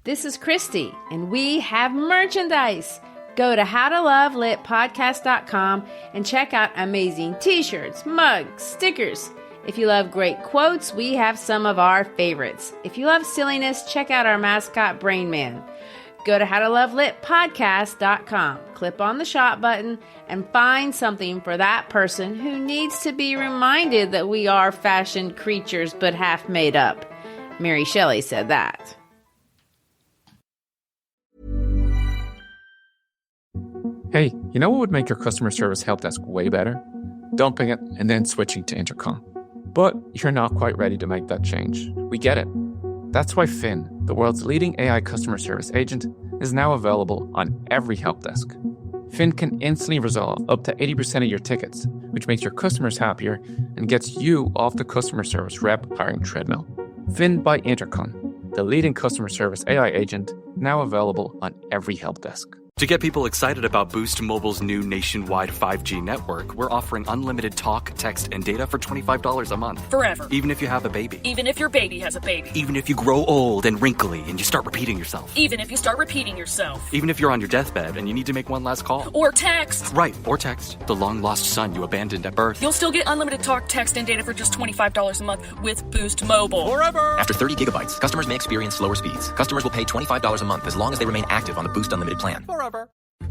This is Christy, and we have merchandise. Go to howtolovelitpodcast.com and check out amazing t-shirts, mugs, stickers. If you love great quotes, we have some of our favorites. If you love silliness, check out our mascot, Brain Man. Go to howtolovelitpodcast.com, click on the shop button, and find something for that person who needs to be reminded that we are fashioned creatures but half made up. Mary Shelley said that. Hey, you know what would make your customer service help desk way better? Dumping it and then switching to Intercom. But you're not quite ready to make that change. We get it. That's why Finn, the world's leading AI customer service agent, is now available on every help desk. Finn can instantly resolve up to 80% of your tickets, which makes your customers happier and gets you off the customer service rep hiring treadmill. Finn by Intercom, the leading customer service AI agent, now available on every help desk. To get people excited about Boost Mobile's new nationwide 5G network, we're offering unlimited talk, text, and data for $25 a month. Forever. Even if you have a baby. Even if your baby has a baby. Even if you grow old and wrinkly and you start repeating yourself. Even if you start repeating yourself. Even if you're on your deathbed and you need to make one last call. Or text. Right, or text. The long-lost son you abandoned at birth. You'll still get unlimited talk, text, and data for just $25 a month with Boost Mobile. Forever! After 30 gigabytes, customers may experience slower speeds. Customers will pay $25 a month as long as they remain active on the Boost Unlimited plan. Forever.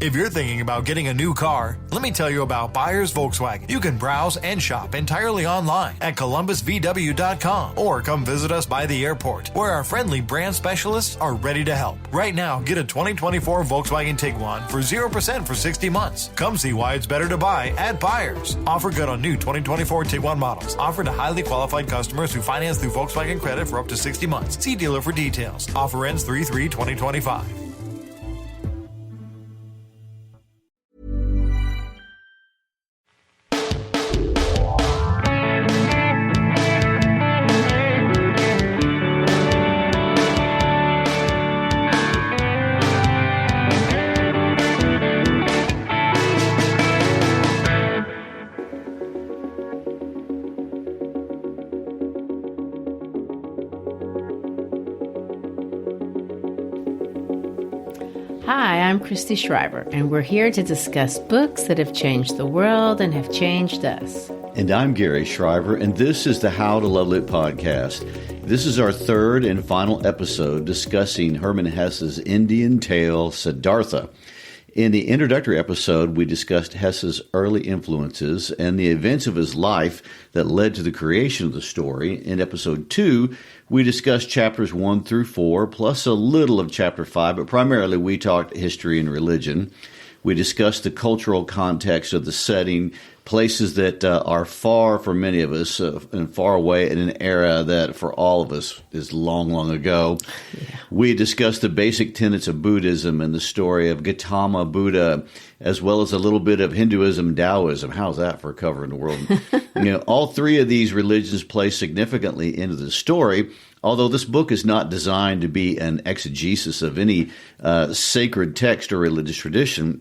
If you're thinking about getting a new car, let me tell you about Buyers Volkswagen. You can browse and shop entirely online at columbusvw.com or come visit us by the airport, where our friendly brand specialists are ready to help. Right now, get a 2024 Volkswagen Tiguan for 0% for 60 months. Come see why it's better to buy at Buyers. Offer good on new 2024 Tiguan models. Offered to highly qualified customers who finance through Volkswagen Credit for up to 60 months. See dealer for details. Offer ends 3/3/2025. Hi, I'm Christy Schreiber, and we're here to discuss books that have changed the world and have changed us. And I'm Gary Schreiber, and this is the How to Love Lit podcast. This is our third and final episode discussing Hermann Hesse's Indian tale, Siddhartha. In the introductory episode, we discussed Hesse's early influences and the events of his life that led to the creation of the story. In episode 2, we discussed chapters 1 through 4, plus a little of chapter 5, but primarily we talked history and religion. We discussed the cultural context of the setting, places that are far for many of us and far away in an era that for all of us is long, long ago. Yeah. We discussed the basic tenets of Buddhism and the story of Gautama Buddha, as well as a little bit of Hinduism and Taoism. How's that for a cover in the world? All three of these religions play significantly into the story, although this book is not designed to be an exegesis of any sacred text or religious tradition.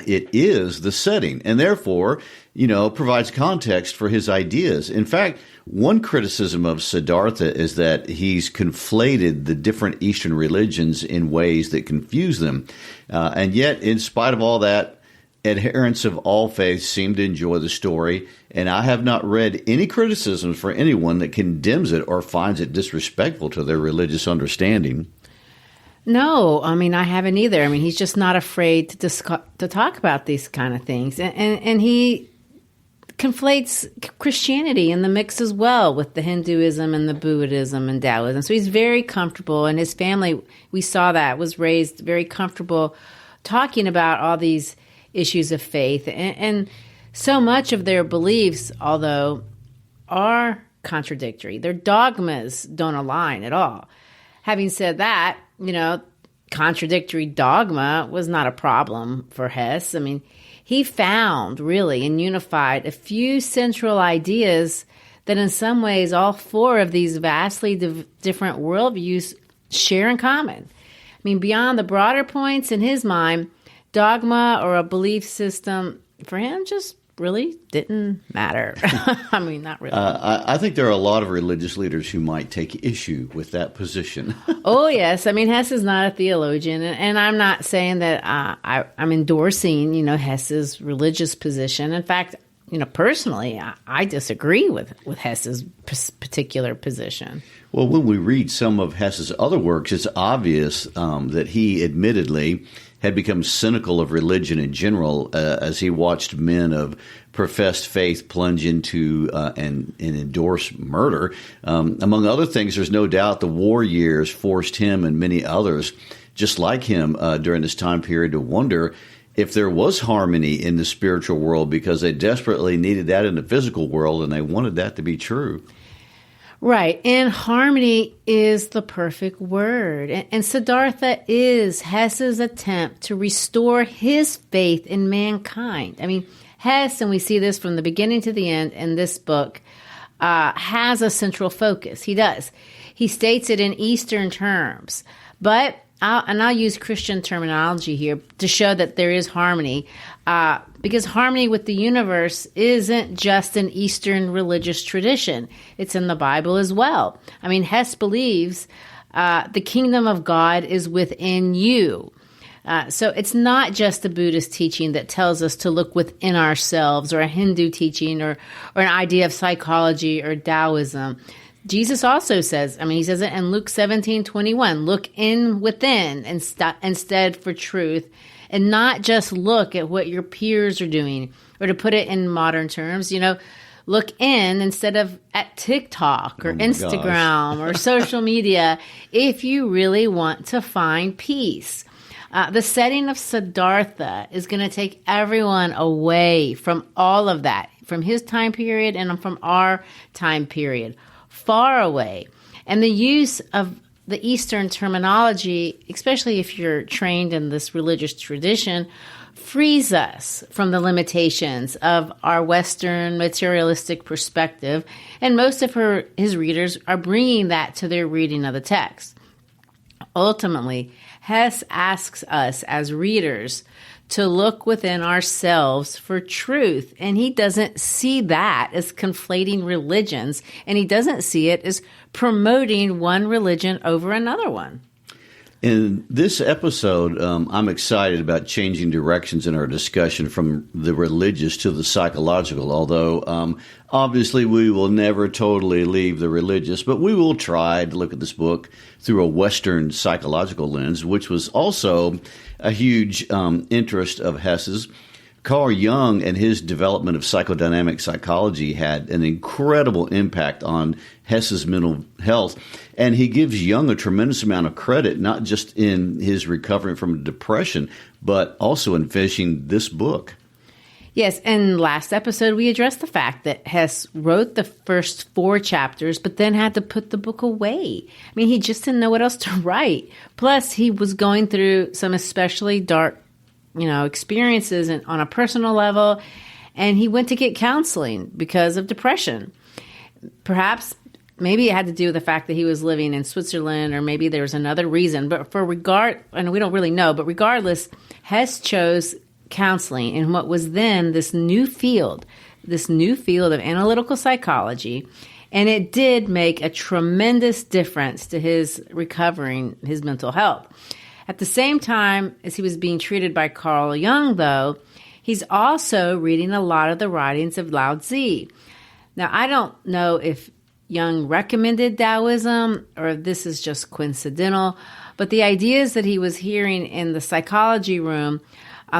It is the setting, and therefore, provides context for his ideas. In fact, one criticism of Siddhartha is that he's conflated the different Eastern religions in ways that confuse them. And yet, in spite of all that, adherents of all faiths seem to enjoy the story, and I have not read any criticisms for anyone that condemns it or finds it disrespectful to their religious understanding. No, I haven't either. He's just not afraid to talk about these kind of things. And he conflates Christianity in the mix as well with the Hinduism and the Buddhism and Taoism. So he's very comfortable, and his family, we saw that, was raised very comfortable talking about all these issues of faith. And so much of their beliefs, although, are contradictory. Their dogmas don't align at all. Having said that, contradictory dogma was not a problem for Hess. He found really and unified a few central ideas that in some ways all four of these vastly different worldviews share in common. Beyond the broader points in his mind, dogma or a belief system for him just really didn't matter. I mean, not really. I think there are a lot of religious leaders who might take issue with that position. Oh, yes. I mean, Hess is not a theologian, and I'm not saying that I'm endorsing, Hess's religious position. In fact, personally, I disagree with Hess's particular position. Well, when we read some of Hess's other works, it's obvious that he admittedly had become cynical of religion in general as he watched men of professed faith plunge into and endorse murder. Among other things, there's no doubt the war years forced him and many others just like him during this time period to wonder if there was harmony in the spiritual world, because they desperately needed that in the physical world and they wanted that to be true. Right. And harmony is the perfect word. And Siddhartha is Hess's attempt to restore his faith in mankind. I mean, Hess, and we see this from the beginning to the end in this book, has a central focus. He does. He states it in Eastern terms. But I'll use Christian terminology here to show that there is harmony, because harmony with the universe isn't just an Eastern religious tradition. It's in the Bible as well. I mean, Hess believes the kingdom of God is within you. So it's not just a Buddhist teaching that tells us to look within ourselves, or a Hindu teaching, or an idea of psychology or Taoism. Jesus also says, he says it in Luke 17:21, look in within instead for truth, and not just look at what your peers are doing, or to put it in modern terms, look in instead of at TikTok or Instagram or social media if you really want to find peace. The setting of Siddhartha is going to take everyone away from all of that, from his time period and from our time period. Far away. And the use of the Eastern terminology, especially if you're trained in this religious tradition, frees us from the limitations of our Western materialistic perspective. And most of his readers are bringing that to their reading of the text. Ultimately, Hess asks us as readers to look within ourselves for truth. And he doesn't see that as conflating religions, and he doesn't see it as promoting one religion over another one. In this episode, I'm excited about changing directions in our discussion from the religious to the psychological, although obviously we will never totally leave the religious, but we will try to look at this book through a Western psychological lens, which was also a huge interest of Hess's. Carl Jung and his development of psychodynamic psychology had an incredible impact on Hess's mental health. And he gives Jung a tremendous amount of credit, not just in his recovering from depression, but also in finishing this book. Yes, and last episode we addressed the fact that Hess wrote the first 4 chapters, but then had to put the book away. He just didn't know what else to write. Plus, he was going through some especially dark experiences on a personal level, and he went to get counseling because of depression. Perhaps, maybe it had to do with the fact that he was living in Switzerland, or maybe there was another reason. But and we don't really know, but regardless, Hess chose counseling in what was then this new field of analytical psychology, and it did make a tremendous difference to his recovering his mental health. At the same time as he was being treated by Carl Jung, though, he's also reading a lot of the writings of Lao Tzu. Now, I don't know if Jung recommended Taoism or if this is just coincidental, but the ideas that he was hearing in the psychology room,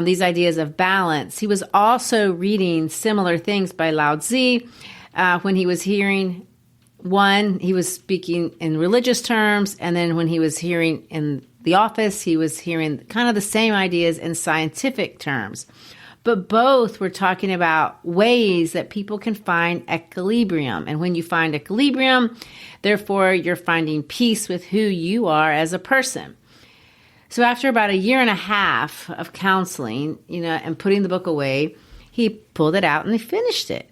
these ideas of balance, he was also reading similar things by Lao Tzu. When he was hearing one, he was speaking in religious terms, and then when he was hearing in the office, he was hearing kind of the same ideas in scientific terms. But both were talking about ways that people can find equilibrium. And when you find equilibrium, therefore, you're finding peace with who you are as a person. So after about 1.5 years of counseling, and putting the book away, he pulled it out and he finished it.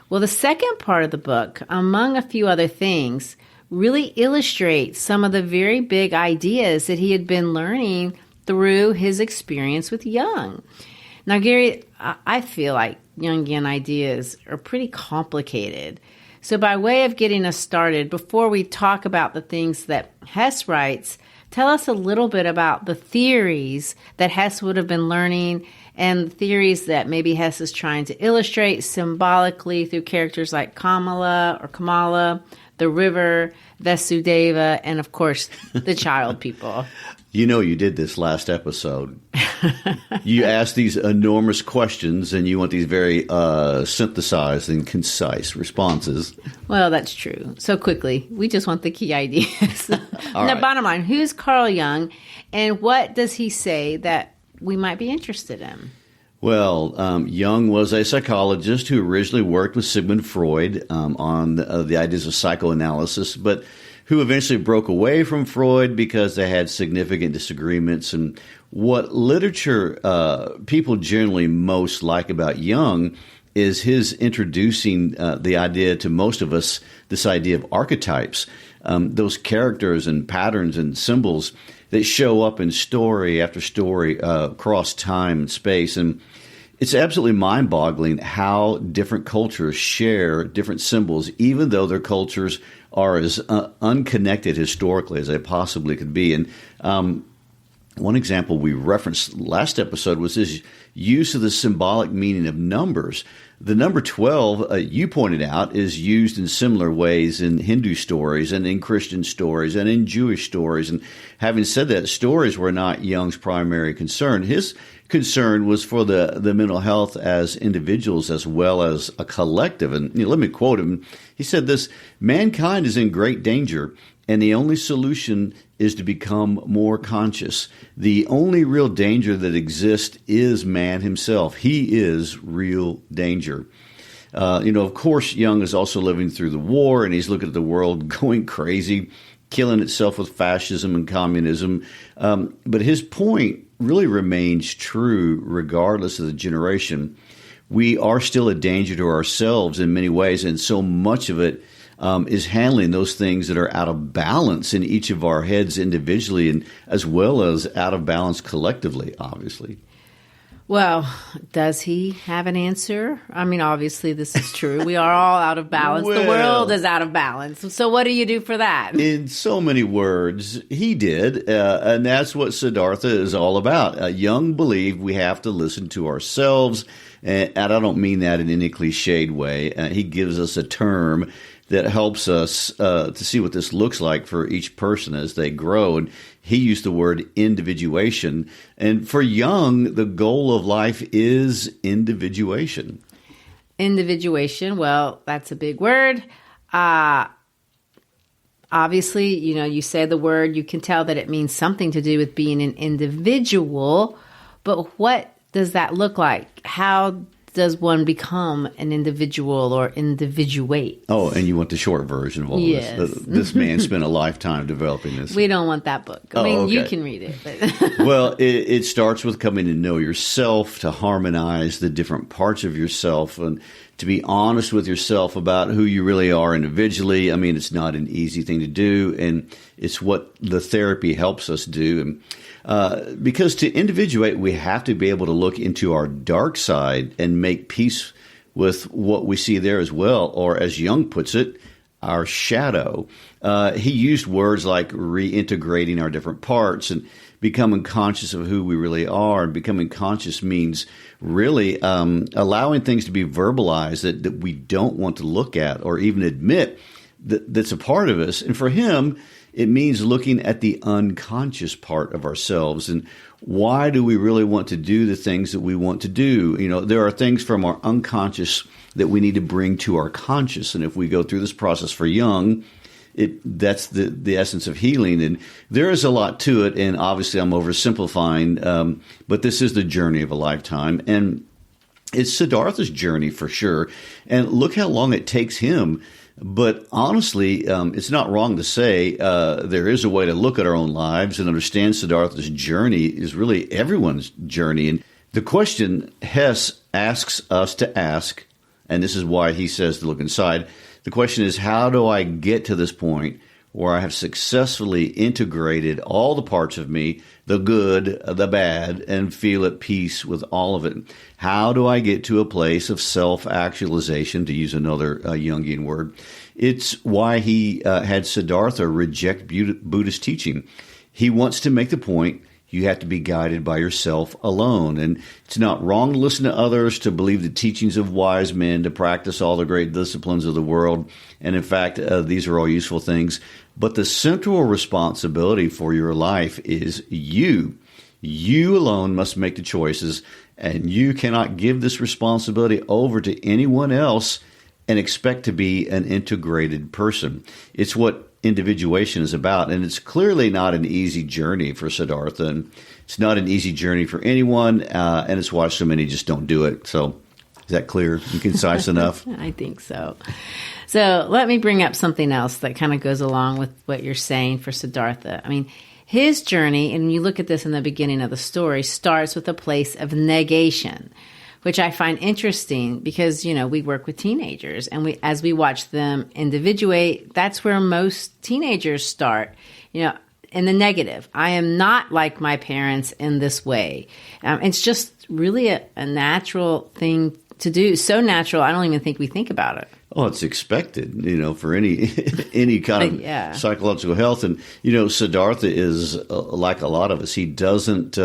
Well, the second part of the book, among a few other things, really illustrates some of the very big ideas that he had been learning through his experience with Jung. Now, Gary, I feel like Jungian ideas are pretty complicated. So by way of getting us started, before we talk about the things that Hess writes, tell us a little bit about the theories that Hess would have been learning and theories that maybe Hess is trying to illustrate symbolically through characters like Kamala, the river, Vasudeva, and of course, the child people. You know you did this last episode. You asked these enormous questions, and you want these very synthesized and concise responses. Well, that's true. So quickly, we just want the key ideas. Now, right. Bottom line, who's Carl Jung, and what does he say that we might be interested in? Well, Jung was a psychologist who originally worked with Sigmund Freud on the ideas of psychoanalysis, but who eventually broke away from Freud because they had significant disagreements. And what literature people generally most like about Jung is his introducing the idea to most of us, this idea of archetypes, those characters and patterns and symbols that show up in story after story across time and space. And it's absolutely mind-boggling how different cultures share different symbols, even though their cultures are as unconnected historically as they possibly could be. And one example we referenced last episode was his use of the symbolic meaning of numbers. The number 12, you pointed out, is used in similar ways in Hindu stories and in Christian stories and in Jewish stories. And having said that, stories were not Jung's primary concern. His concern was for the mental health as individuals as well as a collective. And let me quote him. He said this: "Mankind is in great danger, and the only solution is to become more conscious. The only real danger that exists is man himself. He is real danger." Of course, Jung is also living through the war, and he's looking at the world going crazy, killing itself with fascism and communism. But his point really remains true regardless of the generation. We are still a danger to ourselves in many ways, and so much of it is handling those things that are out of balance in each of our heads individually, and as well as out of balance collectively, obviously. Well, does he have an answer? I mean, obviously this is true. We are all out of balance. The world is out of balance. So what do you do for that? In so many words, he did. And that's what Siddhartha is all about. Jung believed we have to listen to ourselves. And I don't mean that in any cliched way. He gives us a term that helps us to see what this looks like for each person as they grow. And he used the word individuation. And for Jung, the goal of life is individuation. Individuation, well, that's a big word. Obviously, you say the word, you can tell that it means something to do with being an individual. But what does that look like? How does one become an individual or individuate? Oh, and you want the short version of all yes. this. This man spent a lifetime developing this. We don't want that book. Okay. You can read it. But Well, it starts with coming to know yourself, to harmonize the different parts of yourself, and to be honest with yourself about who you really are individually. I mean, it's not an easy thing to do, and it's what the therapy helps us do. And because to individuate, we have to be able to look into our dark side and make peace with what we see there as well, or as Jung puts it, our shadow. He used words like reintegrating our different parts and becoming conscious of who we really are. And becoming conscious means really allowing things to be verbalized that we don't want to look at or even admit that's a part of us. And for him, it means looking at the unconscious part of ourselves and why do we really want to do the things that we want to do? There are things from our unconscious that we need to bring to our conscious. And if we go through this process for Jung, that's the essence of healing. And there is a lot to it. And obviously I'm oversimplifying, but this is the journey of a lifetime. And it's Siddhartha's journey for sure. And look how long it takes him. But honestly, it's not wrong to say there is a way to look at our own lives and understand Siddhartha's journey is really everyone's journey. And the question Hess asks us to ask, and this is why he says to look inside, the question is, how do I get to this point where I have successfully integrated all the parts of me, the good, the bad, and feel at peace with all of it. How do I get to a place of self-actualization, to use another Jungian word? It's why he had Siddhartha reject Buddhist teaching. He wants to make the point you have to be guided by yourself alone. And it's not wrong to listen to others, to believe the teachings of wise men, to practice all the great disciplines of the world. And in fact, these are all useful things. But the central responsibility for your life is you. You alone must make the choices, and you cannot give this responsibility over to anyone else and expect to be an integrated person. It's what individuation is about, and it's clearly not an easy journey for Siddhartha, and it's not an easy journey for anyone, and it's why so many just don't do it. So is that clear and concise enough? I think so. So let me bring up something else that kind of goes along with what you're saying for Siddhartha. I mean, his journey, and you look at this in the beginning of the story, starts with a place of negation, which I find interesting because, you know, we work with teenagers, and as we watch them individuate, that's where most teenagers start, you know, in the negative. I am not like my parents in this way. It's just really a natural thing to do. So natural, I don't even think we think about it. Oh, it's expected, you know, for any kind of psychological health. And, you know, Siddhartha is like a lot of us. He doesn't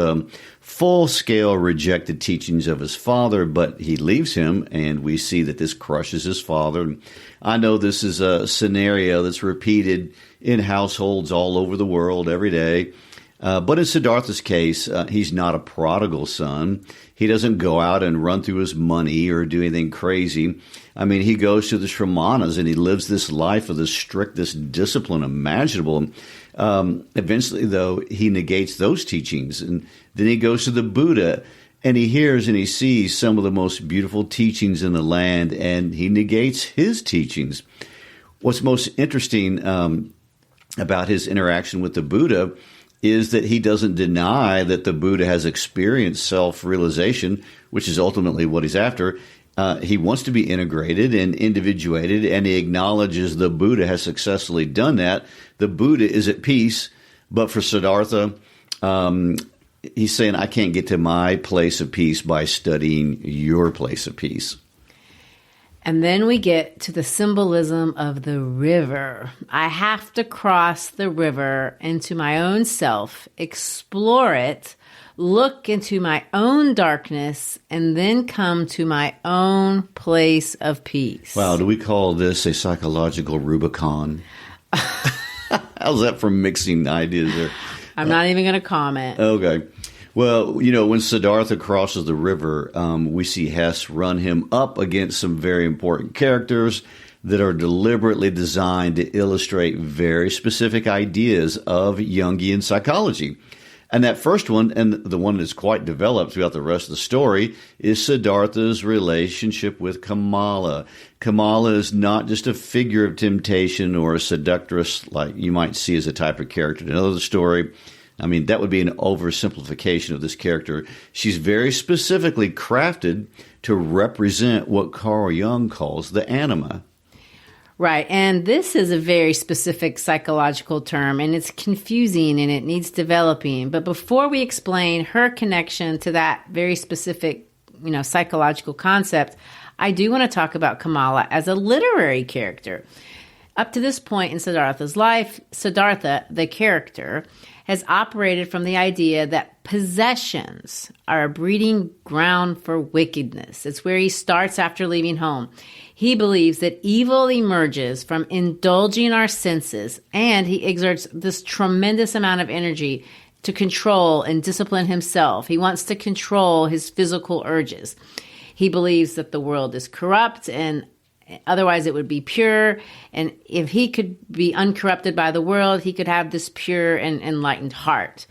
full-scale reject the teachings of his father, but he leaves him, and we see that this crushes his father. And I know this is a scenario that's repeated in households all over the world every day. But in Siddhartha's case, he's not a prodigal son. He doesn't go out and run through his money or do anything crazy. I mean, he goes to the shramanas and he lives this life of the strictest discipline imaginable. Eventually, though, he negates those teachings. And then he goes to the Buddha and he hears and he sees some of the most beautiful teachings in the land, and he negates his teachings. What's most interesting about his interaction with the Buddha is that he doesn't deny that the Buddha has experienced self-realization, which is ultimately what he's after. He wants to be integrated and individuated, and he acknowledges the Buddha has successfully done that. The Buddha is at peace, but for Siddhartha, he's saying, I can't get to my place of peace by studying your place of peace. And then we get to the symbolism of the river. I have to cross the river into my own self, explore it, look into my own darkness, and then come to my own place of peace. Wow, do we call this a psychological Rubicon? How's that for mixing ideas there? I'm not even going to comment. Okay. Well, you know, when Siddhartha crosses the river, we see Hess run him up against some very important characters that are deliberately designed to illustrate very specific ideas of Jungian psychology. And that first one, and the one that's quite developed throughout the rest of the story, is Siddhartha's relationship with Kamala. Kamala is not just a figure of temptation or a seductress like you might see as a type of character in another story. I mean, that would be an oversimplification of this character. She's very specifically crafted to represent what Carl Jung calls the anima. Right. And this is a very specific psychological term, and it's confusing and it needs developing. But before we explain her connection to that very specific, you know, psychological concept, I do want to talk about Kamala as a literary character. Up to this point in Siddhartha's life, Siddhartha, the character, has operated from the idea that possessions are a breeding ground for wickedness. It's where he starts after leaving home. He believes that evil emerges from indulging our senses, and he exerts this tremendous amount of energy to control and discipline himself. He wants to control his physical urges. He believes that the world is corrupt and otherwise it would be pure. And if he could be uncorrupted by the world, he could have this pure and enlightened heart.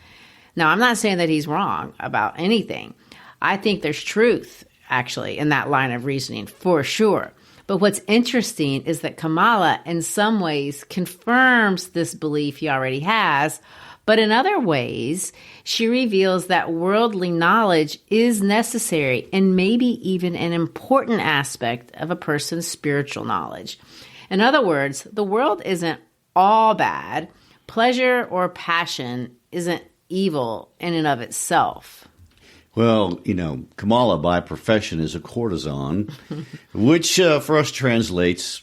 Now, I'm not saying that he's wrong about anything. I think there's truth, actually, in that line of reasoning, for sure. But what's interesting is that Kamala, in some ways, confirms this belief he already has, but in other ways, she reveals that worldly knowledge is necessary and maybe even an important aspect of a person's spiritual knowledge. In other words, the world isn't all bad. Pleasure or passion isn't evil in and of itself. Well, Kamala by profession is a courtesan, which for us translates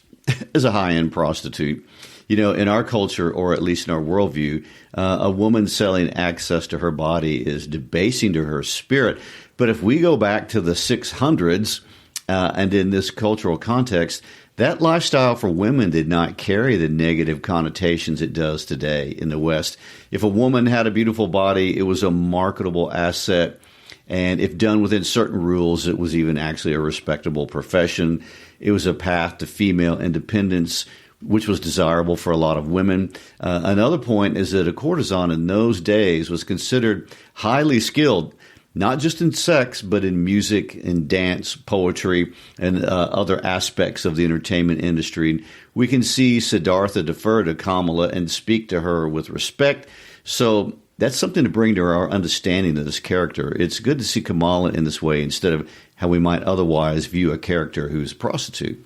as a high-end prostitute. In our culture, or at least in our worldview, a woman selling access to her body is debasing to her spirit. But if we go back to the 600s, and in this cultural context, that lifestyle for women did not carry the negative connotations it does today in the West. If a woman had a beautiful body, it was a marketable asset. And if done within certain rules, it was even actually a respectable profession. It was a path to female independence, which was desirable for a lot of women. Another point is that a courtesan in those days was considered highly skilled, not just in sex, but in music, in dance, poetry, and other aspects of the entertainment industry. We can see Siddhartha defer to Kamala and speak to her with respect. So that's something to bring to our understanding of this character. It's good to see Kamala in this way instead of how we might otherwise view a character who's a prostitute.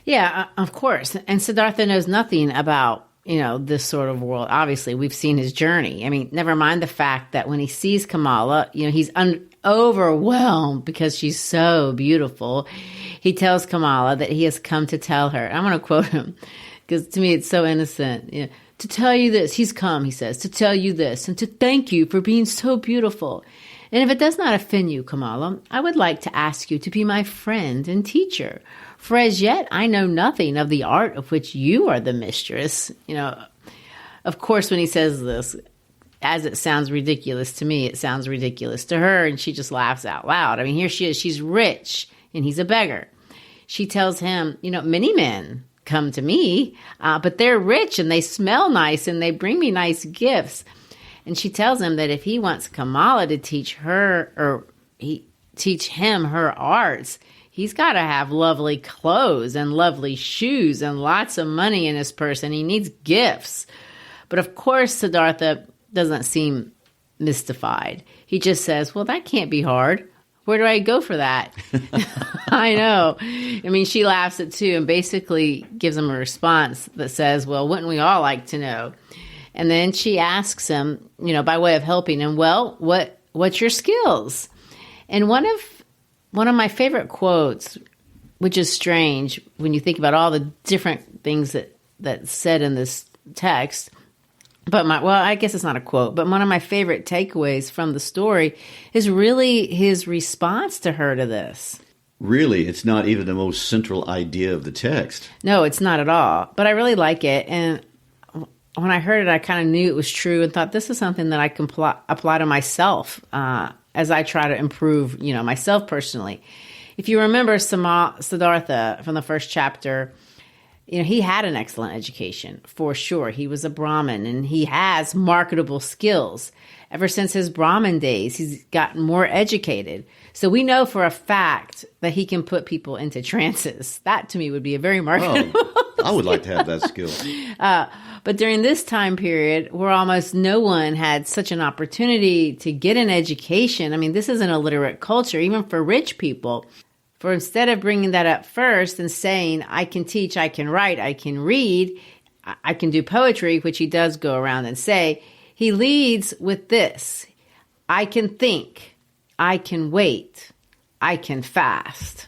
Yeah, of course. And Siddhartha knows nothing about, this sort of world. Obviously, we've seen his journey. I mean, never mind the fact that when he sees Kamala, he's overwhelmed because she's so beautiful. He tells Kamala that he has come to tell her. I'm going to quote him because to me it's so innocent. To tell you this, he's come, he says, to tell you this and to thank you for being so beautiful. And if it does not offend you, Kamala, I would like to ask you to be my friend and teacher. For as yet, I know nothing of the art of which you are the mistress. Of course, when he says this, as it sounds ridiculous to me, it sounds ridiculous to her, and she just laughs out loud. I mean, here she is. She's rich, and he's a beggar. She tells him, many men come to me, but they're rich, and they smell nice, and they bring me nice gifts. And she tells him that if he wants Kamala to teach him her arts, he's got to have lovely clothes and lovely shoes and lots of money in his purse, and he needs gifts. But of course, Siddhartha doesn't seem mystified. He just says, well, that can't be hard. Where do I go for that? I know. I mean, she laughs at too and basically gives him a response that says, well, wouldn't we all like to know? And then she asks him, by way of helping him, well, what's your skills? And one of my favorite quotes, which is strange when you think about all the different things that's said in this text, but I guess it's not a quote, but one of my favorite takeaways from the story is really his response to her to this. Really, it's not even the most central idea of the text. No, it's not at all. But I really like it. And when I heard it, I kind of knew it was true and thought this is something that I can apply to myself as I try to improve, myself personally. If you remember Siddhartha from the first chapter, he had an excellent education, for sure. He was a Brahmin, and he has marketable skills. Ever since his Brahmin days, he's gotten more educated. So we know for a fact that he can put people into trances. That, to me, would be a very marketable I would like to have that skill. But during this time period, where almost no one had such an opportunity to get an education, I mean, this is an illiterate culture, even for rich people. For instead of bringing that up first and saying, I can teach, I can write, I can read, I can do poetry, which he does go around and say, he leads with this: I can think, I can wait, I can fast.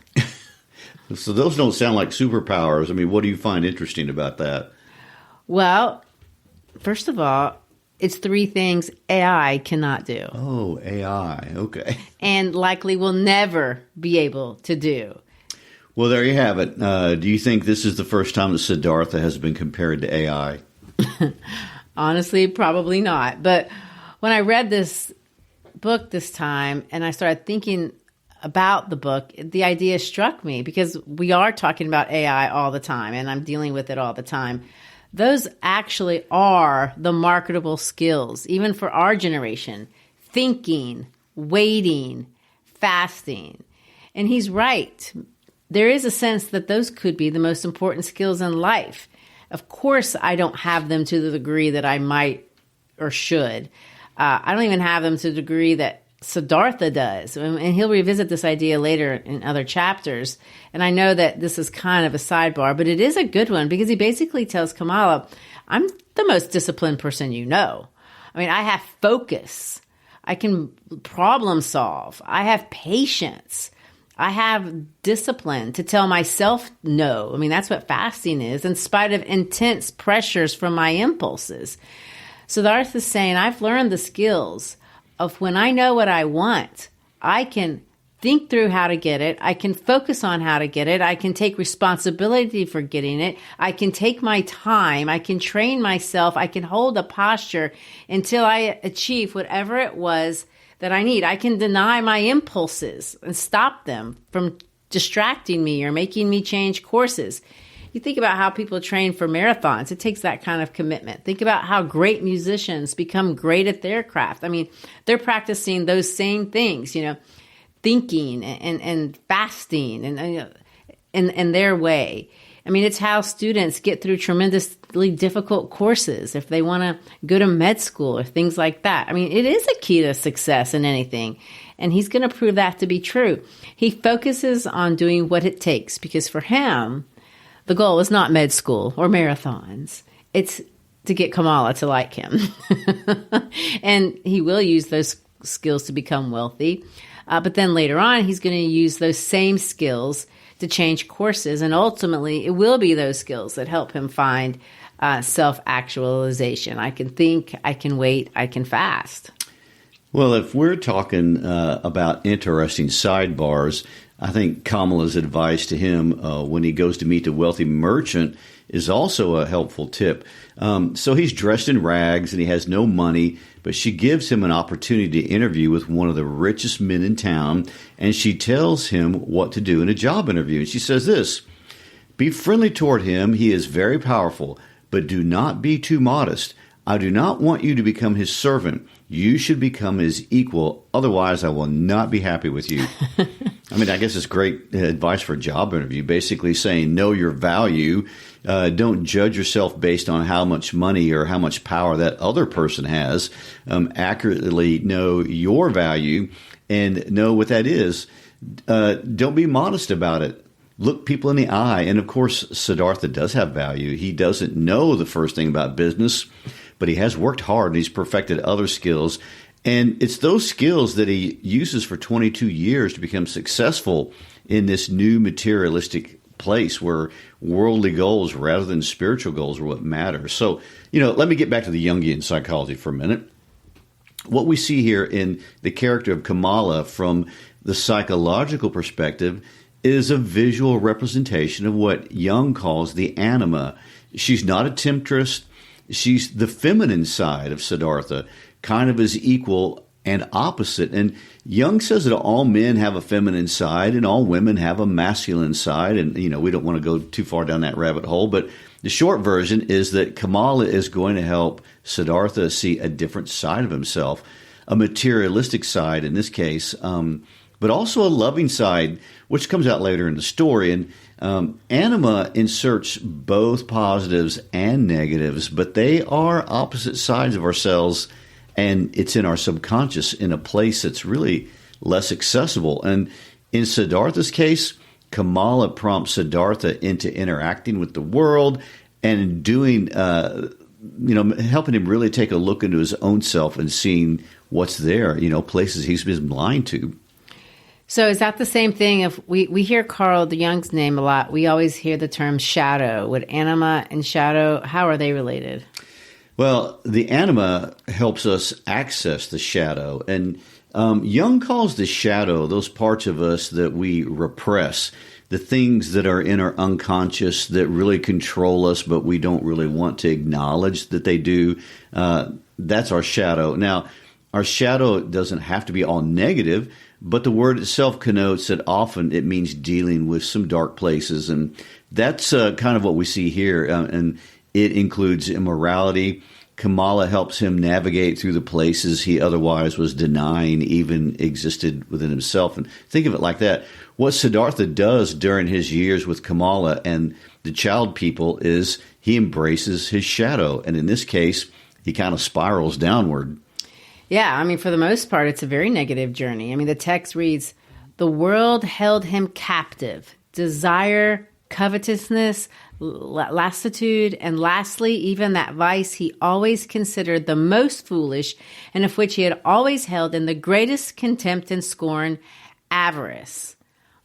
So those don't sound like superpowers. I mean, what do you find interesting about that? Well, first of all, it's 3 things AI cannot do. Oh, AI. Okay. And likely will never be able to do. Well, there you have it. Do you think this is the first time that Siddhartha has been compared to AI? Honestly, probably not. But when I read this book this time and I started thinking about the book, the idea struck me because we are talking about AI all the time and I'm dealing with it all the time. Those actually are the marketable skills, even for our generation: thinking, waiting, fasting. And he's right. There is a sense that those could be the most important skills in life. Of course, I don't have them to the degree that I might or should. I don't even have them to the degree that Siddhartha does. And he'll revisit this idea later in other chapters. And I know that this is kind of a sidebar, but it is a good one because he basically tells Kamala, I'm the most disciplined person you know. I mean, I have focus. I can problem solve. I have patience. I have discipline to tell myself no. I mean, that's what fasting is, in spite of intense pressures from my impulses. Siddhartha is saying, I've learned the skills of when I know what I want, I can think through how to get it. I can focus on how to get it. I can take responsibility for getting it. I can take my time. I can train myself. I can hold a posture until I achieve whatever it was that I need. I can deny my impulses and stop them from distracting me or making me change courses. You think about how people train for marathons. It takes that kind of commitment. Think about how great musicians become great at their craft. I mean, they're practicing those same things, thinking and fasting and in their way. I mean, it's how students get through tremendously difficult courses if they want to go to med school or things like that. I mean, it is a key to success in anything. And he's going to prove that to be true. He focuses on doing what it takes because for him, the goal is not med school or marathons. It's to get Kamala to like him. And he will use those skills to become wealthy. But then later on, he's going to use those same skills to change courses. And ultimately, it will be those skills that help him find self-actualization. I can think, I can wait, I can fast. Well, if we're talking about interesting sidebars, I think Kamala's advice to him when he goes to meet the wealthy merchant is also a helpful tip. So he's dressed in rags and he has no money, but she gives him an opportunity to interview with one of the richest men in town, and she tells him what to do in a job interview. And she says this, "Be friendly toward him. He is very powerful, but do not be too modest. I do not want you to become his servant. You should become his equal. Otherwise, I will not be happy with you." I mean, I guess it's great advice for a job interview, basically saying know your value. Don't judge yourself based on how much money or how much power that other person has. Accurately know your value and know what that is. Don't be modest about it. Look people in the eye. And of course, Siddhartha does have value. He doesn't know the first thing about business, but he has worked hard and he's perfected other skills. And it's those skills that he uses for 22 years to become successful in this new materialistic place where worldly goals rather than spiritual goals are what matter. So, let me get back to the Jungian psychology for a minute. What we see here in the character of Kamala from the psychological perspective is a visual representation of what Jung calls the anima. She's not a temptress. She's the feminine side of Siddhartha, kind of as equal and opposite. And Jung says that all men have a feminine side and all women have a masculine side. And, we don't want to go too far down that rabbit hole. But the short version is that Kamala is going to help Siddhartha see a different side of himself, a materialistic side in this case, but also a loving side, which comes out later in the story. And anima inserts both positives and negatives, but they are opposite sides of ourselves, and it's in our subconscious in a place that's really less accessible. And in Siddhartha's case, Kamala prompts Siddhartha into interacting with the world and doing, helping him really take a look into his own self and seeing what's there, places he's been blind to. So is that the same thing? If we hear Carl Jung's name a lot, we always hear the term shadow. Would anima and shadow, how are they related? Well, the anima helps us access the shadow. And Jung calls the shadow those parts of us that we repress, the things that are in our unconscious that really control us, but we don't really want to acknowledge that they do. That's our shadow. Now, our shadow doesn't have to be all negative, but the word itself connotes that often it means dealing with some dark places. And that's kind of what we see here. And it includes immorality. Kamala helps him navigate through the places he otherwise was denying even existed within himself. And think of it like that. What Siddhartha does during his years with Kamala and the child people is he embraces his shadow. And in this case, he kind of spirals downward. Yeah, I mean, for the most part, it's a very negative journey. I mean, the text reads, "The world held him captive. Desire, covetousness, lassitude, and lastly, even that vice he always considered the most foolish and of which he had always held in the greatest contempt and scorn, avarice.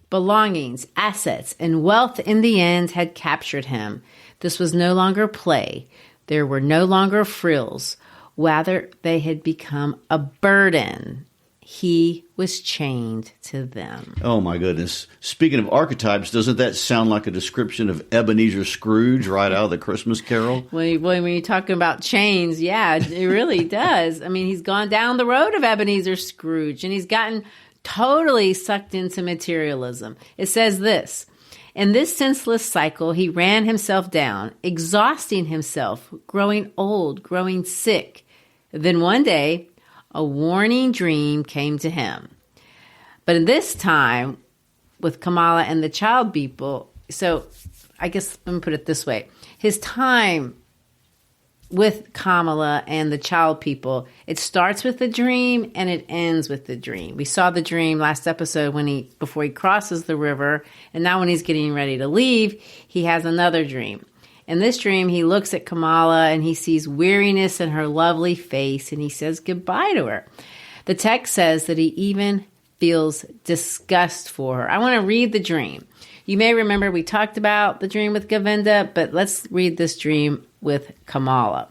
Belongings, assets, and wealth in the end had captured him. This was no longer play. There were no longer frills. Rather, they had become a burden. He was chained to them." Oh, my goodness. Speaking of archetypes, doesn't that sound like a description of Ebenezer Scrooge right out of the Christmas Carol? When you're talking about chains, yeah, it really does. I mean, he's gone down the road of Ebenezer Scrooge, and he's gotten totally sucked into materialism. It says this, "In this senseless cycle, he ran himself down, exhausting himself, growing old, growing sick. Then one day, a warning dream came to him." But in this time, with Kamala and the child people, so I guess let me put it this way. His time with Kamala and the child people, it starts with the dream and it ends with the dream. We saw the dream last episode before he crosses the river, and now when he's getting ready to leave, he has another dream. In this dream, he looks at Kamala and he sees weariness in her lovely face and he says goodbye to her. The text says that he even feels disgust for her. I want to read the dream. You may remember we talked about the dream with Govinda, but let's read this dream with Kamala.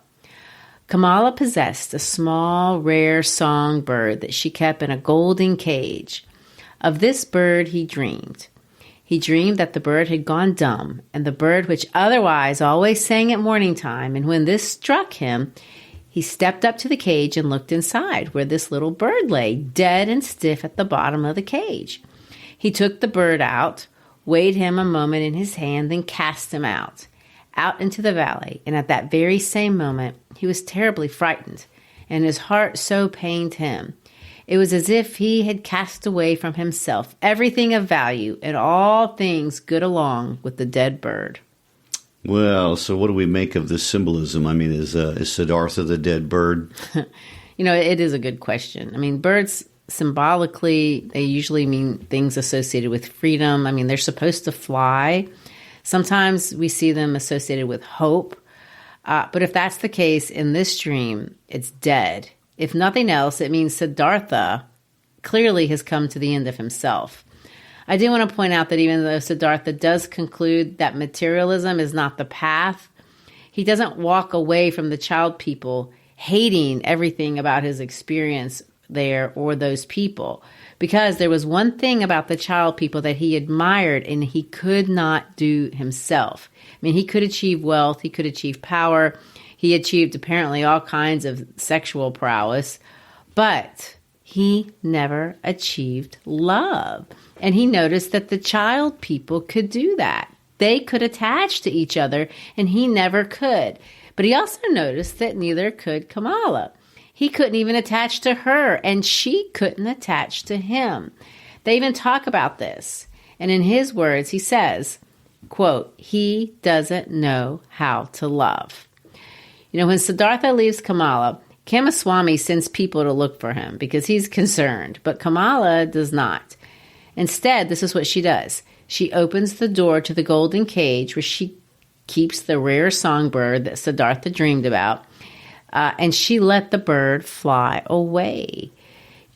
Kamala possessed a small, rare songbird that she kept in a golden cage. Of this bird he dreamed. He dreamed that the bird had gone dumb, and the bird which otherwise always sang at morning time, and when this struck him, he stepped up to the cage and looked inside, where this little bird lay, dead and stiff at the bottom of the cage. He took the bird out, weighed him a moment in his hand, then cast him out into the valley, and at that very same moment, he was terribly frightened, and his heart so pained him. It was as if he had cast away from himself everything of value and all things good along with the dead bird. Well, so what do we make of this symbolism? I mean, is Siddhartha the dead bird? It is a good question. I mean, birds symbolically, they usually mean things associated with freedom. I mean, they're supposed to fly. Sometimes we see them associated with hope. But if that's the case, in this dream, it's dead. If nothing else, it means Siddhartha clearly has come to the end of himself. I do want to point out that even though Siddhartha does conclude that materialism is not the path, he doesn't walk away from the child people hating everything about his experience there or those people, because there was one thing about the child people that he admired and he could not do himself. I mean, he could achieve wealth, he could achieve power, he achieved apparently all kinds of sexual prowess, but he never achieved love. And he noticed that the child people could do that. They could attach to each other, and he never could. But he also noticed that neither could Kamala. He couldn't even attach to her, and she couldn't attach to him. They even talk about this. And in his words, he says, quote, "He doesn't know how to love." When Siddhartha leaves Kamala, Kamaswami sends people to look for him because he's concerned, but Kamala does not. Instead, this is what she does. She opens the door to the golden cage where she keeps the rare songbird that Siddhartha dreamed about, and she let the bird fly away.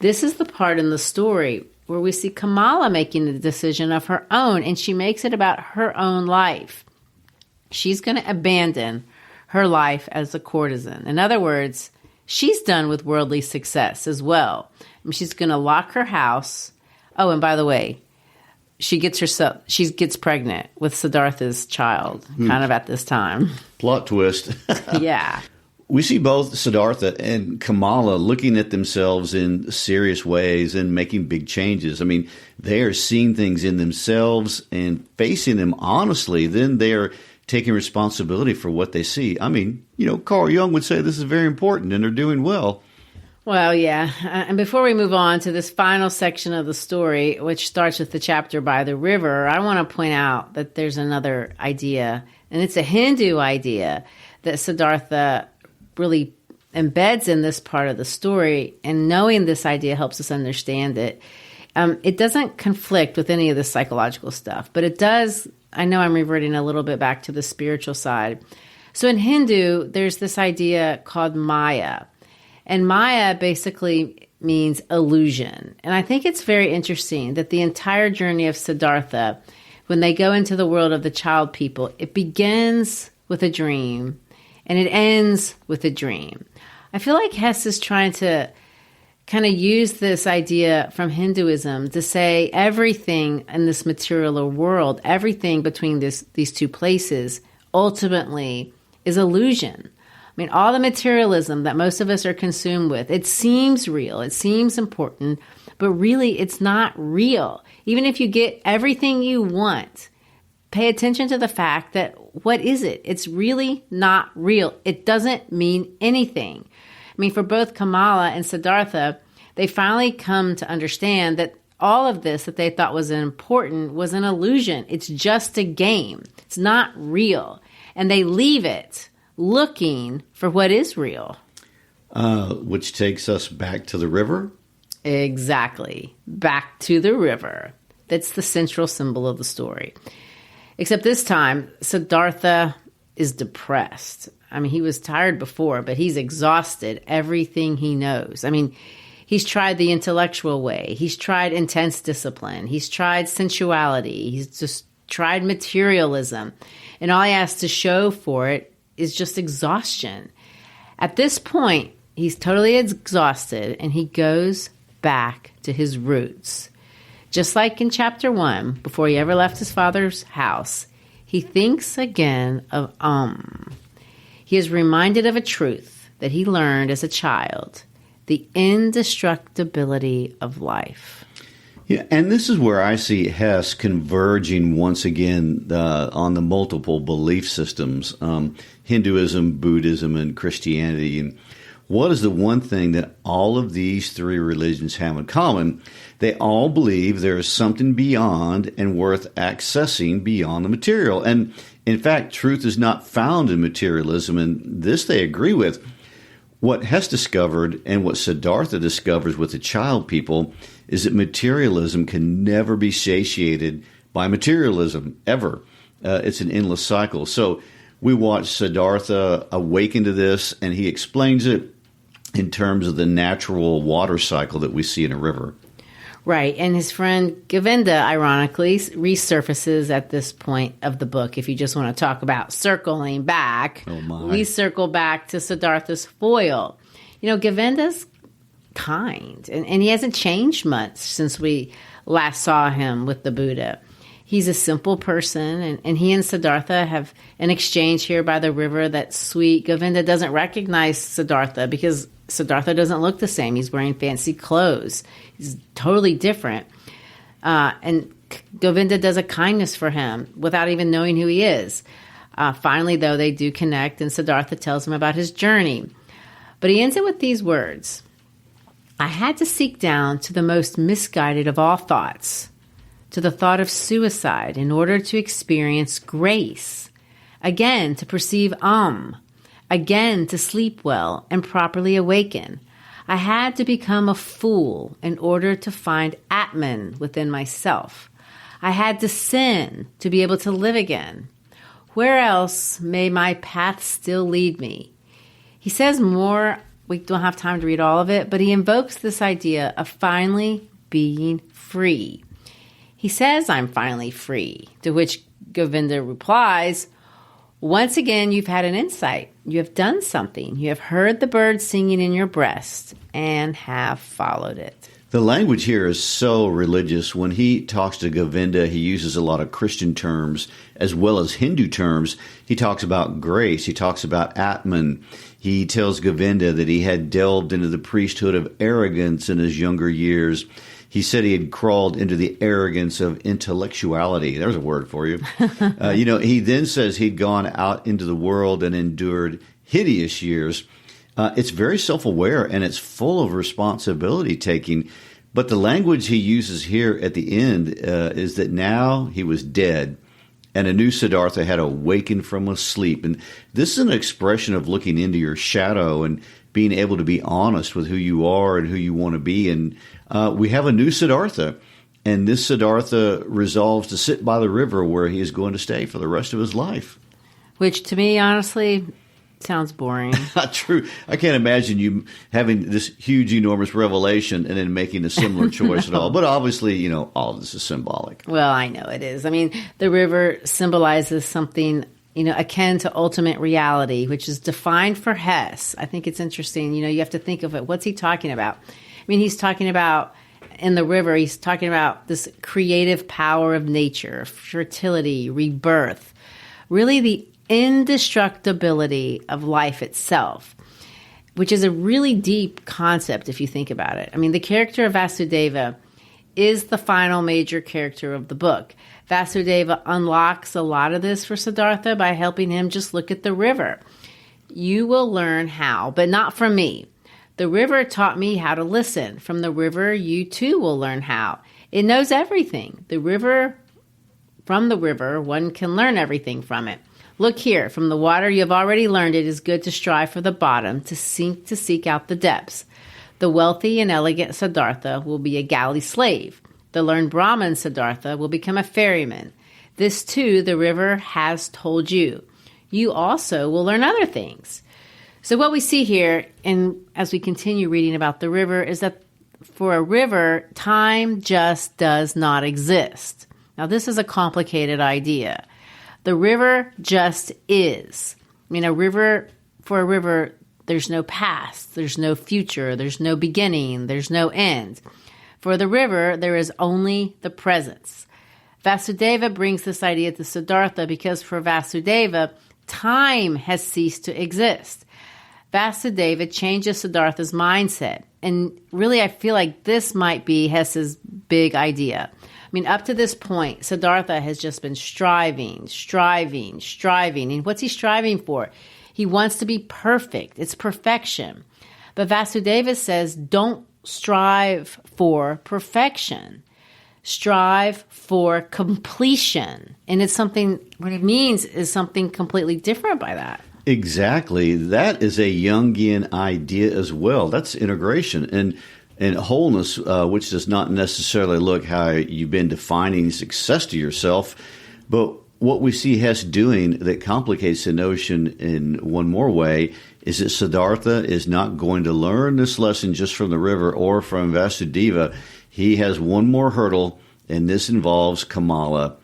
This is the part in the story where we see Kamala making the decision of her own, and she makes it about her own life. She's going to abandon her life as a courtesan. In other words, she's done with worldly success as well. I mean, she's going to lock her house. Oh, and by the way, she gets pregnant with Siddhartha's child, kind of at this time. Plot twist. Yeah. We see both Siddhartha and Kamala looking at themselves in serious ways and making big changes. I mean, they are seeing things in themselves and facing them honestly. Then they are taking responsibility for what they see. I mean, Carl Jung would say this is very important, and they're doing well. Well, yeah. And before we move on to this final section of the story, which starts with the chapter by the river, I want to point out that there's another idea, and it's a Hindu idea that Siddhartha really embeds in this part of the story, and knowing this idea helps us understand it. It doesn't conflict with any of the psychological stuff, but it does. I know I'm reverting a little bit back to the spiritual side. So in Hindu, there's this idea called Maya, and Maya basically means illusion. And I think it's very interesting that the entire journey of Siddhartha, when they go into the world of the child people, it begins with a dream and it ends with a dream. I feel like Hess is trying to kind of use this idea from Hinduism to say everything in this material world, everything between these two places, ultimately is illusion. I mean, all the materialism that most of us are consumed with, it seems real, it seems important, but really it's not real. Even if you get everything you want, pay attention to the fact that what is it? It's really not real. It doesn't mean anything. I mean, for both Kamala and Siddhartha, they finally come to understand that all of this that they thought was important was an illusion. It's just a game. It's not real. And they leave it looking for what is real. Which takes us back to the river? Exactly. Back to the river. That's the central symbol of the story. Except this time, Siddhartha is depressed. I mean, he was tired before, but he's exhausted everything he knows. I mean, he's tried the intellectual way. He's tried intense discipline. He's tried sensuality. He's just tried materialism. And all he has to show for it is just exhaustion. At this point, he's totally exhausted, and he goes back to his roots. Just like in chapter 1, before he ever left his father's house, he thinks again of He is reminded of a truth that he learned as a child, the indestructibility of life. Yeah, and this is where I see Hess converging once again on the multiple belief systems, Hinduism, Buddhism, and Christianity. And what is the one thing that all of these three religions have in common? They all believe there is something beyond and worth accessing beyond the material. And in fact, truth is not found in materialism, and this they agree with. What Hess discovered and what Siddhartha discovers with the child people is that materialism can never be satiated by materialism, ever. It's an endless cycle. So we watch Siddhartha awaken to this, and he explains it in terms of the natural water cycle that we see in a river. Right, and his friend Govinda, ironically, resurfaces at this point of the book. If you just want to talk about circling back, we circle back to Siddhartha's foil. You know, Govinda's kind, and he hasn't changed much since we last saw him with the Buddha. He's a simple person, and he and Siddhartha have an exchange here by the river that's sweet. Govinda doesn't recognize Siddhartha because Siddhartha doesn't look the same. He's wearing fancy clothes. He's totally different. And Govinda does a kindness for him without even knowing who he is. Finally, though, they do connect, and Siddhartha tells him about his journey. But he ends it with these words: I had to seek down to the most misguided of all thoughts, to the thought of suicide, in order to experience grace. Again, to perceive again to sleep well and properly awaken. I had to become a fool in order to find Atman within myself. I had to sin to be able to live again. Where else may my path still lead me? He says more. We don't have time to read all of it, but he invokes this idea of finally being free. He says, I'm finally free, to which Govinda replies, once again, you've had an insight. You have done something. You have heard the birds singing in your breast and have followed it. The language here is so religious. When he talks to Govinda, he uses a lot of Christian terms as well as Hindu terms. He talks about grace. He talks about Atman. He tells Govinda that he had delved into the priesthood of arrogance in his younger years. He said he had crawled into the arrogance of intellectuality. There's a word for you. He then says he'd gone out into the world and endured hideous years. It's very self-aware, and it's full of responsibility-taking. But the language he uses here at the end is that now he was dead, and a new Siddhartha had awakened from a sleep. And this is an expression of looking into your shadow and being able to be honest with who you are and who you want to be. And we have a new Siddhartha. And this Siddhartha resolves to sit by the river where he is going to stay for the rest of his life. Which, to me, honestly, sounds boring. Not true. I can't imagine you having this huge, enormous revelation and then making a similar choice at all. But obviously, all of this is symbolic. Well, I know it is. I mean, the river symbolizes something, akin to ultimate reality, which is defined for Hess. I think it's interesting. You have to think of it. What's he talking about? I mean, he's talking about, in the river, he's talking about this creative power of nature, fertility, rebirth, really the indestructibility of life itself, which is a really deep concept if you think about it. I mean, the character of Vasudeva is the final major character of the book. Vasudeva unlocks a lot of this for Siddhartha by helping him just look at the river. You will learn how, but not from me. The river taught me how to listen. From the river, you too will learn how. It knows everything. From the river, one can learn everything from it. Look here, from the water you have already learned it is good to strive for the bottom, to seek out the depths. The wealthy and elegant Siddhartha will be a galley slave. The learned Brahmin Siddhartha will become a ferryman. This too the river has told you. You also will learn other things. So what we see here, and as we continue reading about the river, is that for a river, time just does not exist. Now, this is a complicated idea. The river just is. I mean, for a river, there's no past, there's no future, there's no beginning, there's no end. For the river, there is only the presence. Vasudeva brings this idea to Siddhartha because for Vasudeva, time has ceased to exist. Vasudeva changes Siddhartha's mindset. And really, I feel like this might be Hess's big idea. I mean, up to this point, Siddhartha has just been striving. And what's he striving for? He wants to be perfect. It's perfection. But Vasudeva says, don't strive for perfection. Strive for completion. And what it means is something completely different by that. Exactly. That is a Jungian idea as well. That's integration and wholeness, which does not necessarily look how you've been defining success to yourself. But what we see Hess doing that complicates the notion in one more way is that Siddhartha is not going to learn this lesson just from the river or from Vasudeva. He has one more hurdle, and this involves Kamala.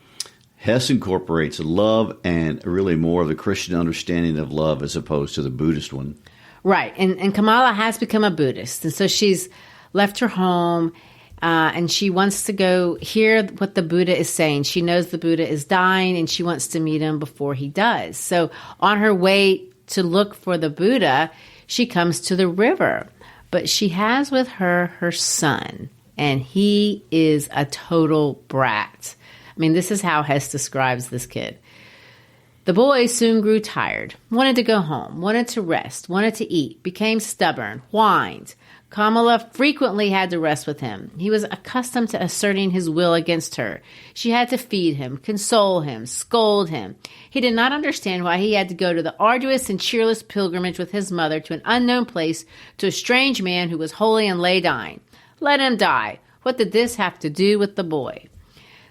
Hess incorporates love and really more of the Christian understanding of love as opposed to the Buddhist one. Right. And Kamala has become a Buddhist. And so she's left her home and she wants to go hear what the Buddha is saying. She knows the Buddha is dying and she wants to meet him before he does. So on her way to look for the Buddha, she comes to the river. But she has with her her son, and he is a total brat. I mean, this is how Hess describes this kid. The boy soon grew tired, wanted to go home, wanted to rest, wanted to eat, became stubborn, whined. Kamala frequently had to rest with him. He was accustomed to asserting his will against her. She had to feed him, console him, scold him. He did not understand why he had to go to the arduous and cheerless pilgrimage with his mother to an unknown place, to a strange man who was holy and lay dying. Let him die. What did this have to do with the boy?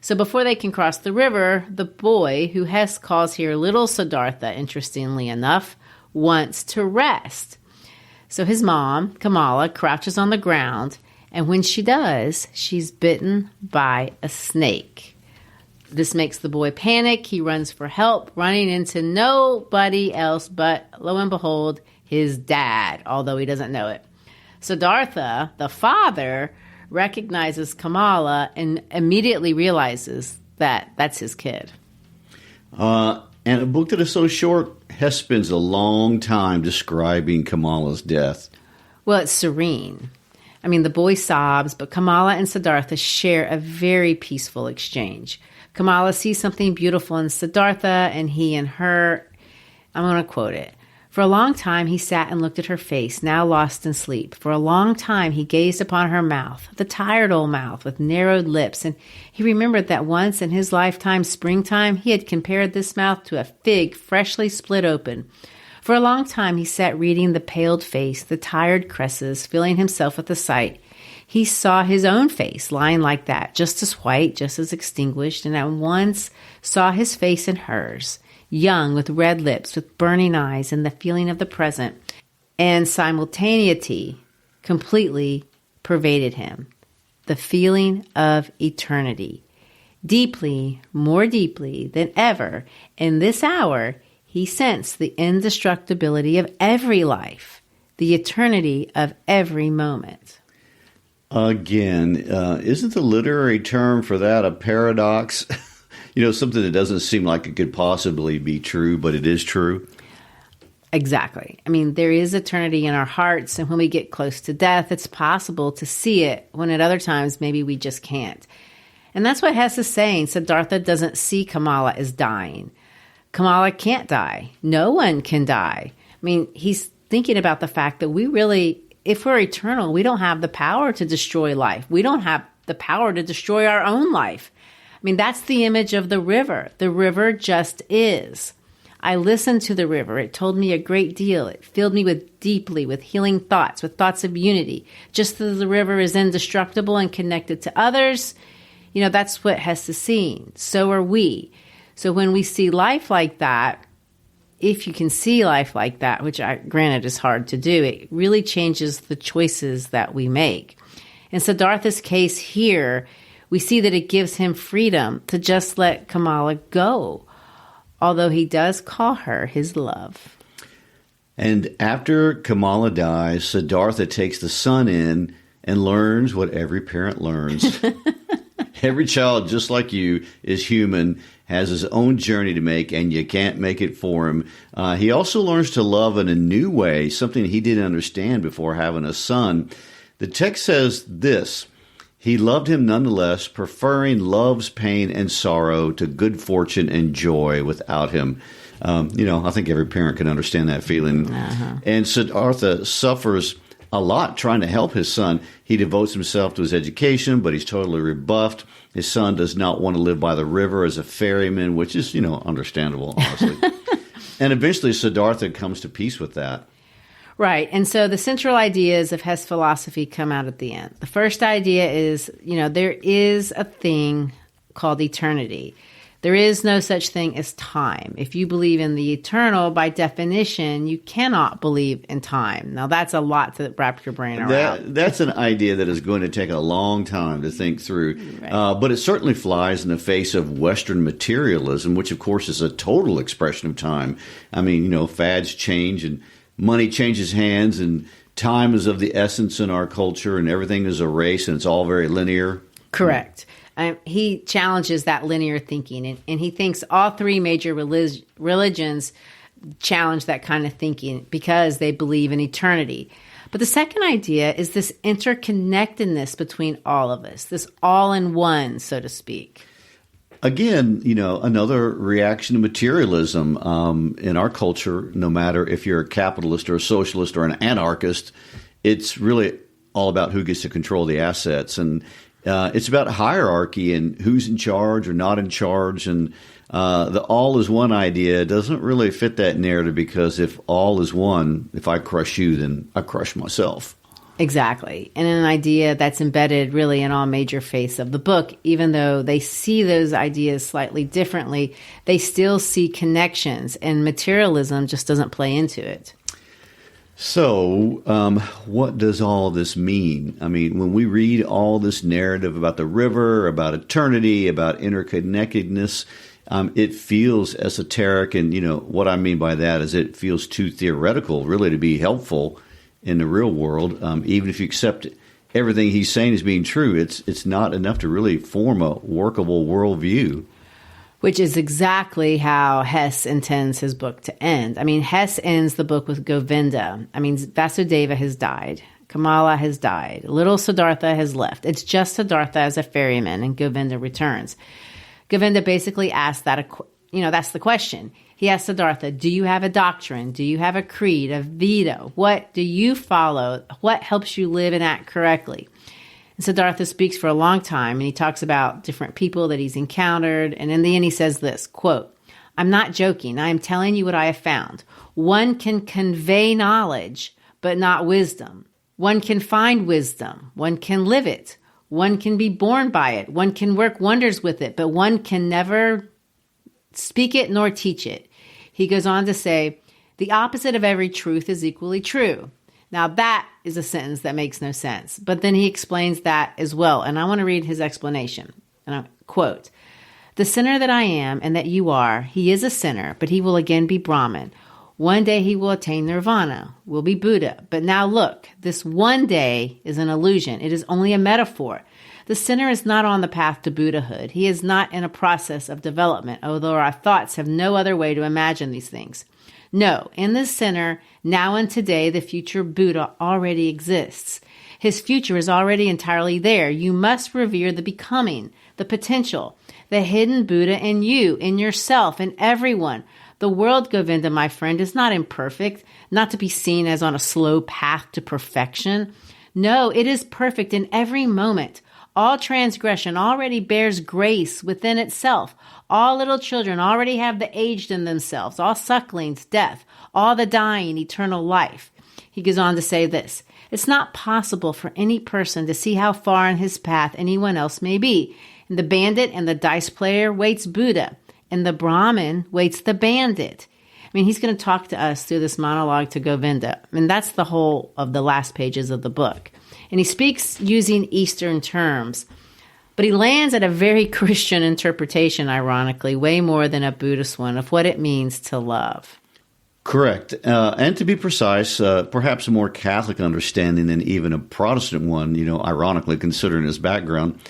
So before they can cross the river, the boy, who Hess calls here little Siddhartha, interestingly enough, wants to rest. So his mom, Kamala, crouches on the ground, and when she does, she's bitten by a snake. This makes the boy panic. He runs for help, running into nobody else but, lo and behold, his dad, although he doesn't know it. Siddhartha, the father, recognizes Kamala and immediately realizes that that's his kid. And a book that is so short, Hess spends a long time describing Kamala's death. Well, it's serene. I mean, the boy sobs, but Kamala and Siddhartha share a very peaceful exchange. Kamala sees something beautiful in Siddhartha, and he and her, I'm going to quote it. For a long time he sat and looked at her face, now lost in sleep. For a long time he gazed upon her mouth, the tired old mouth with narrowed lips, and he remembered that once in his lifetime, springtime, he had compared this mouth to a fig freshly split open. For For a long time, he sat reading the paled face, the tired cresses, filling himself with the sight. He saw his own face lying like that, just as white, just as extinguished, and at once saw his face in hers, young, with red lips, with burning eyes, and the feeling of the present, and simultaneity completely pervaded him. The feeling of eternity. Deeply, more deeply than ever, in this hour, he sensed the indestructibility of every life, the eternity of every moment. Again, isn't the literary term for that a paradox? Something that doesn't seem like it could possibly be true, but it is true? Exactly. I mean, there is eternity in our hearts, and when we get close to death, it's possible to see it, when at other times maybe we just can't. And that's what Hess is saying. Siddhartha doesn't see Kamala as dying. Kamala can't die. No one can die. I mean, he's thinking about the fact that we really, if we're eternal, we don't have the power to destroy life. We don't have the power to destroy our own life. I mean, that's the image of the river. The river just is. I listened to the river. It told me a great deal. It filled me deeply with healing thoughts, with thoughts of unity. Just as the river is indestructible and connected to others, that's what Hess is seeing. So are we. So when we see life like that, if you can see life like that, which granted is hard to do, it really changes the choices that we make. In Siddhartha's case here, we see that it gives him freedom to just let Kamala go, although he does call her his love. And after Kamala dies, Siddhartha takes the son in and learns what every parent learns. Every child, just like you, is human, has his own journey to make, and you can't make it for him. He also learns to love in a new way, something he didn't understand before having a son. The text says this: he loved him nonetheless, preferring love's pain and sorrow to good fortune and joy without him. I think every parent can understand that feeling. And Siddhartha suffers a lot trying to help his son. He devotes himself to his education, but he's totally rebuffed. His son does not want to live by the river as a ferryman, which is, understandable, honestly. And eventually Siddhartha comes to peace with that. Right. And so the central ideas of Hess philosophy come out at the end. The first idea is, there is a thing called eternity. There is no such thing as time. If you believe in the eternal, by definition, you cannot believe in time. Now, that's a lot to wrap your brain around. That's an idea that is going to take a long time to think through. Right. But it certainly flies in the face of Western materialism, which, of course, is a total expression of time. I mean, fads change and money changes hands and time is of the essence in our culture and everything is a race and it's all very linear. Correct. He challenges that linear thinking, and he thinks all three major religions challenge that kind of thinking because they believe in eternity. But the second idea is this interconnectedness between all of us, this all-in-one, so to speak. Again, another reaction to materialism in our culture, no matter if you're a capitalist or a socialist or an anarchist, it's really all about who gets to control the assets. And it's about hierarchy and who's in charge or not in charge. And the all is one idea doesn't really fit that narrative because if all is one, if I crush you, then I crush myself. Exactly. And an idea that's embedded really in all major faiths of the book, even though they see those ideas slightly differently, they still see connections, and materialism just doesn't play into it. So, what does all this mean? I mean, when we read all this narrative about the river, about eternity, about interconnectedness, it feels esoteric. And, what I mean by that is it feels too theoretical, really, to be helpful in the real world. Even if you accept everything he's saying as being true, it's not enough to really form a workable worldview. Which is exactly how Hess intends his book to end. I mean, Hess ends the book with Govinda. I mean, Vasudeva has died. Kamala has died. Little Siddhartha has left. It's just Siddhartha as a ferryman, and Govinda returns. Govinda basically asks that's the question. He asks Siddhartha, do you have a doctrine? Do you have a creed, a veto? What do you follow? What helps you live and act correctly? And Siddhartha speaks for a long time, and he talks about different people that he's encountered. And in the end, he says this, quote, I'm not joking. I am telling you what I have found. One can convey knowledge, but not wisdom. One can find wisdom. One can live it. One can be born by it. One can work wonders with it, but one can never speak it nor teach it. He goes on to say, the opposite of every truth is equally true. Now that is a sentence that makes no sense, but then he explains that as well. And I want to read his explanation. And I quote, the sinner that I am and that you are, he is a sinner, but he will again be Brahman. One day he will attain nirvana, will be Buddha. But now look, this one day is an illusion. It is only a metaphor. The sinner is not on the path to Buddhahood. He is not in a process of development, although our thoughts have no other way to imagine these things. No, in the sinner, now and today, the future Buddha already exists. His future is already entirely there. You must revere the becoming, the potential, the hidden Buddha in you, in yourself, in everyone. The world, Govinda, my friend, is not imperfect, not to be seen as on a slow path to perfection. No, it is perfect in every moment. All transgression already bears grace within itself. All little children already have the aged in themselves. All sucklings, death. All the dying, eternal life. He goes on to say this. It's not possible for any person to see how far in his path anyone else may be. And the bandit and the dice player waits Buddha, and the Brahmin waits the bandit. I mean, he's going to talk to us through this monologue to Govinda. I mean, that's the whole of the last pages of the book. And he speaks using Eastern terms, but he lands at a very Christian interpretation, ironically, way more than a Buddhist one, of what it means to love. Correct. And to be precise, perhaps a more Catholic understanding than even a Protestant one, ironically, considering his background.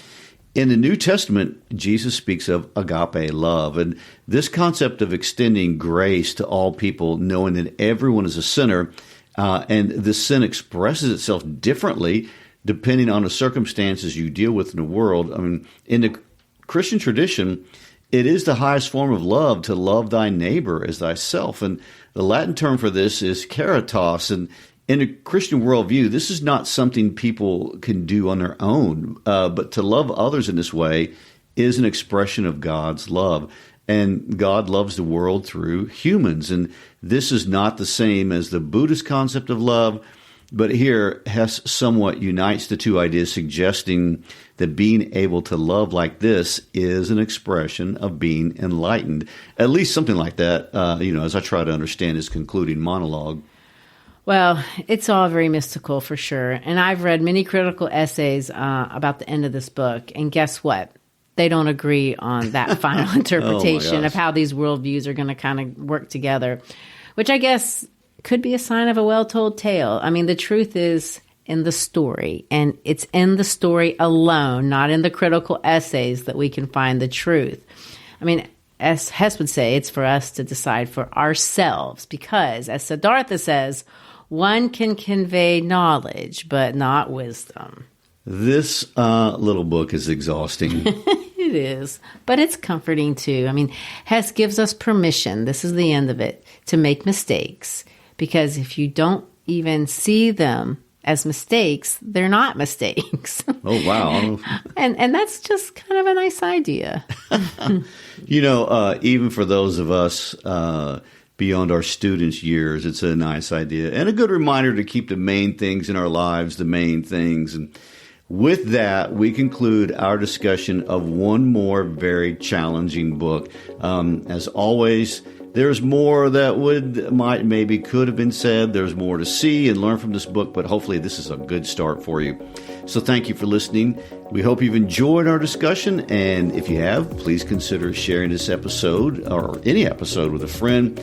In the New Testament, Jesus speaks of agape love, and this concept of extending grace to all people, knowing that everyone is a sinner, and the sin expresses itself differently depending on the circumstances you deal with in the world. I mean, in the Christian tradition, it is the highest form of love to love thy neighbor as thyself, and the Latin term for this is caritas, and in a Christian worldview, this is not something people can do on their own, but to love others in this way is an expression of God's love. And God loves the world through humans. And this is not the same as the Buddhist concept of love, but here Hess somewhat unites the two ideas, suggesting that being able to love like this is an expression of being enlightened. At least something like that, as I try to understand his concluding monologue. Well, it's all very mystical for sure. And I've read many critical essays about the end of this book. And guess what? They don't agree on that final interpretation of how these worldviews are going to kind of work together, which I guess could be a sign of a well-told tale. I mean, the truth is in the story, and it's in the story alone, not in the critical essays, that we can find the truth. I mean, as Hess would say, it's for us to decide for ourselves because, as Siddhartha says, one can convey knowledge, but not wisdom. This little book is exhausting. It is, but it's comforting too. I mean, Hess gives us permission, this is the end of it, to make mistakes. Because if you don't even see them as mistakes, they're not mistakes. Oh, wow. And that's just kind of a nice idea. Even for those of us beyond our students' years, it's a nice idea. And a good reminder to keep the main things in our lives the main things. And with that, we conclude our discussion of one more very challenging book. As always, there's more that could have been said. There's more to see and learn from this book, but hopefully this is a good start for you. So thank you for listening. We hope you've enjoyed our discussion, and if you have, please consider sharing this episode or any episode with a friend.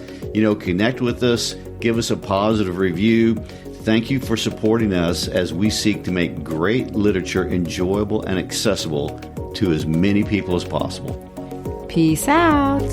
Connect with us, give us a positive review. Thank you for supporting us as we seek to make great literature enjoyable and accessible to as many people as possible. Peace out.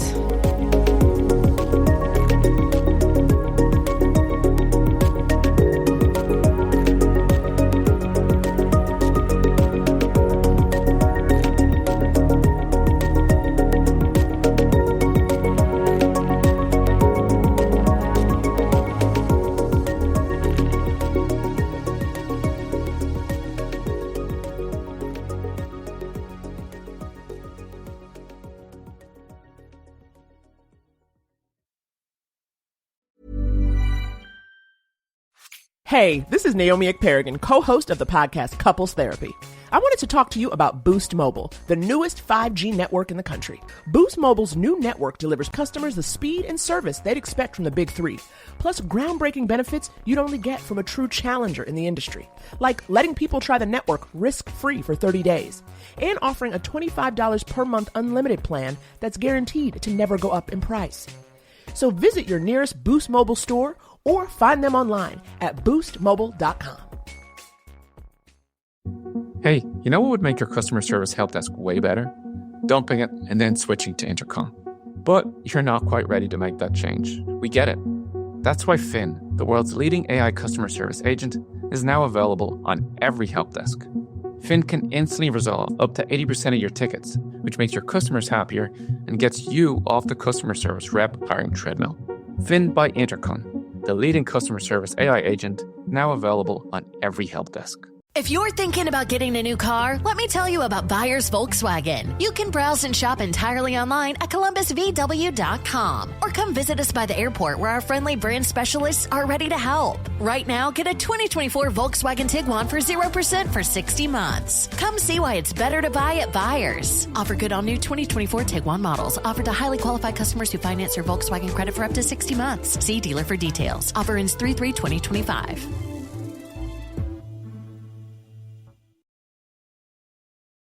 Hey, this is Naomi Ekperigan, co-host of the podcast Couples Therapy. I wanted to talk to you about Boost Mobile, the newest 5G network in the country. Boost Mobile's new network delivers customers the speed and service they'd expect from the big three, plus groundbreaking benefits you'd only get from a true challenger in the industry, like letting people try the network risk-free for 30 days, and offering a $25 per month unlimited plan that's guaranteed to never go up in price. So visit your nearest Boost Mobile store or find them online at boostmobile.com. Hey, you know what would make your customer service help desk way better? Dumping it and then switching to intercom. But you're not quite ready to make that change. We get it. That's why Finn, the world's leading AI customer service agent, is now available on every help desk. Finn can instantly resolve up to 80% of your tickets, which makes your customers happier and gets you off the customer service rep hiring treadmill. Finn by Intercom, the leading customer service AI agent, now available on every help desk. If you're thinking about getting a new car, let me tell you about Buyers Volkswagen. You can browse and shop entirely online at columbusvw.com or come visit us by the airport where our friendly brand specialists are ready to help. Right now, get a 2024 Volkswagen Tiguan for 0% for 60 months. Come see why it's better to buy at Buyers. Offer good on new 2024 Tiguan models. Offered to highly qualified customers who finance their Volkswagen credit for up to 60 months. See dealer for details. Offer ends 3/3/2025.